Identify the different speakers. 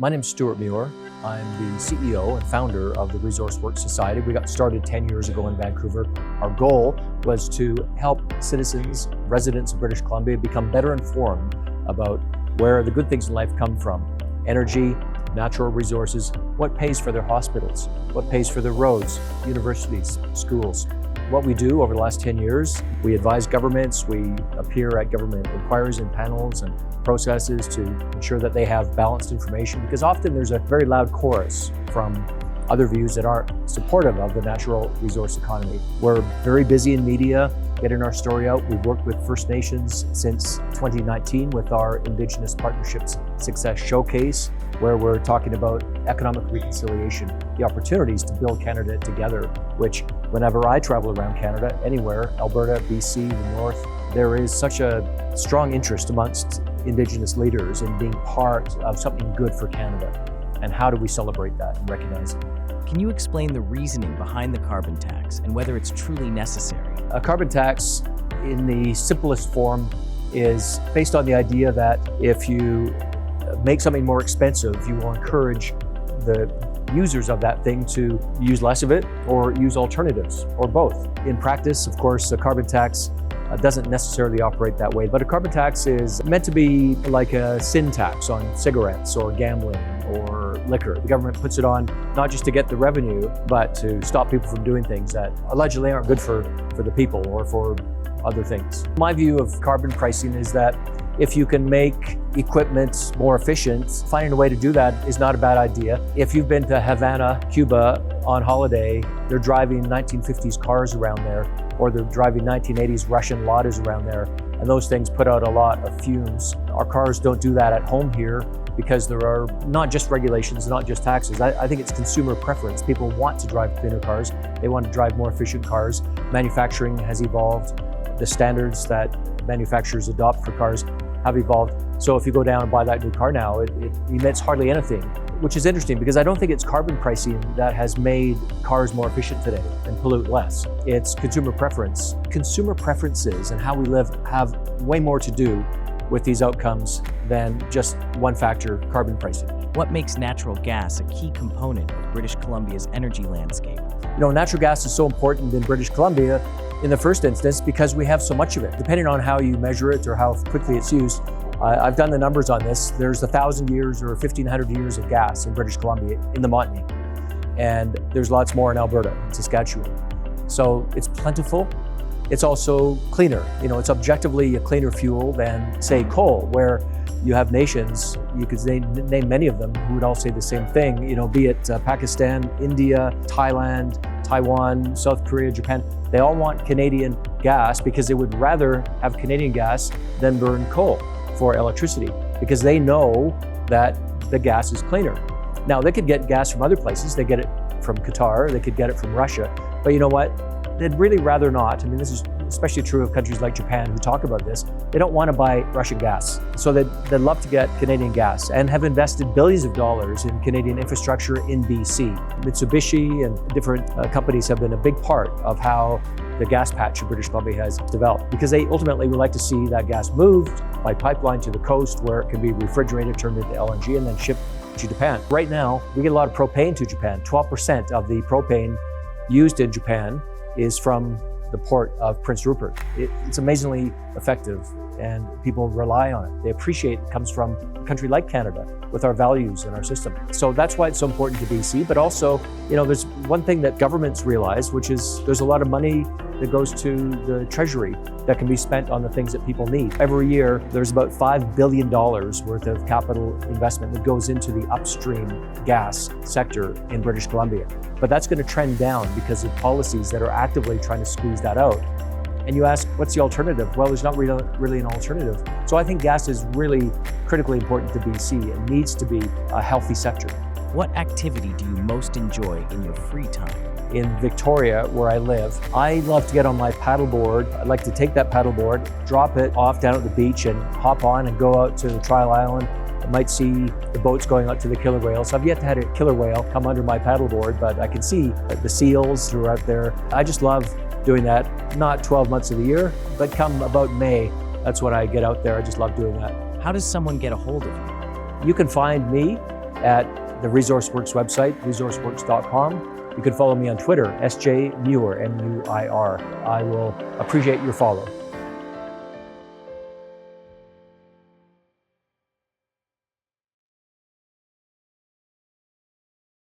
Speaker 1: My name's Stewart Muir. I'm the CEO and founder of the Resource Works Society. We got started 10 years ago in Vancouver. Our goal was to help citizens, residents of British Columbia become better informed about where the good things in life come from. Energy, natural resources, what pays for their hospitals, what pays for their roads, universities, schools. What we do over the last 10 years, we advise governments, we appear at government inquiries and panels and processes to ensure that they have balanced information, because often there's a very loud chorus from other views that aren't supportive of the natural resource economy. We're very busy in media, getting our story out. We've worked with First Nations since 2019 with our Indigenous Partnerships Success Showcase, where we're talking about economic reconciliation, the opportunities to build Canada together, which whenever I travel around Canada, anywhere, Alberta, BC, the North, there is such a strong interest amongst Indigenous leaders in being part of something good for Canada. And how do we celebrate that and recognize it?
Speaker 2: Can you explain the reasoning behind the carbon tax and whether it's truly necessary?
Speaker 1: A carbon tax, in the simplest form, is based on the idea that if you make something more expensive, you will encourage the users of that thing to use less of it or use alternatives, or both. In practice, of course, a carbon tax doesn't necessarily operate that way, but a carbon tax is meant to be like a sin tax on cigarettes or gambling or liquor. The government puts it on not just to get the revenue, but to stop people from doing things that allegedly aren't good for the people or for other things. My view of carbon pricing is that if you can make equipment more efficient, finding a way to do that is not a bad idea. If you've been to Havana, Cuba on holiday, they're driving 1950s cars around there, or they're driving 1980s Russian Ladas around there, and those things put out a lot of fumes. Our cars don't do that at home here because there are not just regulations, not just taxes. I think it's consumer preference. People want to drive cleaner cars. They want to drive more efficient cars. Manufacturing has evolved. The standards that manufacturers adopt for cars have evolved. So if you go down and buy that new car now, it emits hardly anything, which is interesting because I don't think it's carbon pricing that has made cars more efficient today and pollute less. It's consumer preference. Consumer preferences and how we live have way more to do with these outcomes than just one factor, carbon pricing.
Speaker 2: What makes natural gas a key component of British Columbia's energy landscape?
Speaker 1: You know, natural gas is so important in British Columbia in the first instance because we have so much of it. Depending on how you measure it or how quickly it's used, I've done the numbers on this. There's 1,000 years or 1,500 years of gas in British Columbia in the Montney. And there's lots more in Alberta and Saskatchewan. So it's plentiful. It's also cleaner. You know, it's objectively a cleaner fuel than, say, coal, where you have nations, you could name many of them, who would all say the same thing, you know, be it Pakistan, India, Thailand, Taiwan, South Korea, Japan. They all want Canadian gas because they would rather have Canadian gas than burn coal for electricity, because they know that the gas is cleaner. Now, they could get gas from other places. They get it from Qatar, they could get it from Russia, but you know what? They'd really rather not. I mean, this is especially true of countries like Japan who talk about this. They don't want to buy Russian gas. So they'd love to get Canadian gas and have invested billions of dollars in Canadian infrastructure in BC. Mitsubishi and different companies have been a big part of how the gas patch of British Columbia has developed, because they ultimately would like to see that gas moved by pipeline to the coast where it can be refrigerated, turned into LNG, and then shipped to Japan. Right now, we get a lot of propane to Japan. 12% of the propane used in Japan is from the port of Prince Rupert. It's amazingly effective and people rely on it. They appreciate it comes from a country like Canada with our values and our system. So that's why it's so important to BC, but also, you know, there's one thing that governments realize, which is there's a lot of money that goes to the treasury that can be spent on the things that people need. Every year, there's about $5 billion worth of capital investment that goes into the upstream gas sector in British Columbia. But that's going to trend down because of policies that are actively trying to squeeze that out. And you ask, what's the alternative? Well, there's not really an alternative. So I think gas is really critically important to BC and needs to be a healthy sector.
Speaker 2: What activity do you most enjoy in your free time?
Speaker 1: In Victoria, where I live, I love to get on my paddleboard. I like to take that paddleboard, drop it off down at the beach and hop on and go out to the Trial Island. I might see the boats going out to the killer whales. I've yet to have a killer whale come under my paddleboard, but I can see the seals throughout there. I just love doing that, not 12 months of the year, but come about May, that's when I get out there. I just love doing that.
Speaker 2: How does someone get a hold of you?
Speaker 1: You can find me at the ResourceWorks website, resourceworks.com. You can follow me on Twitter, SJ Muir, M-U-I-R. I will appreciate your follow.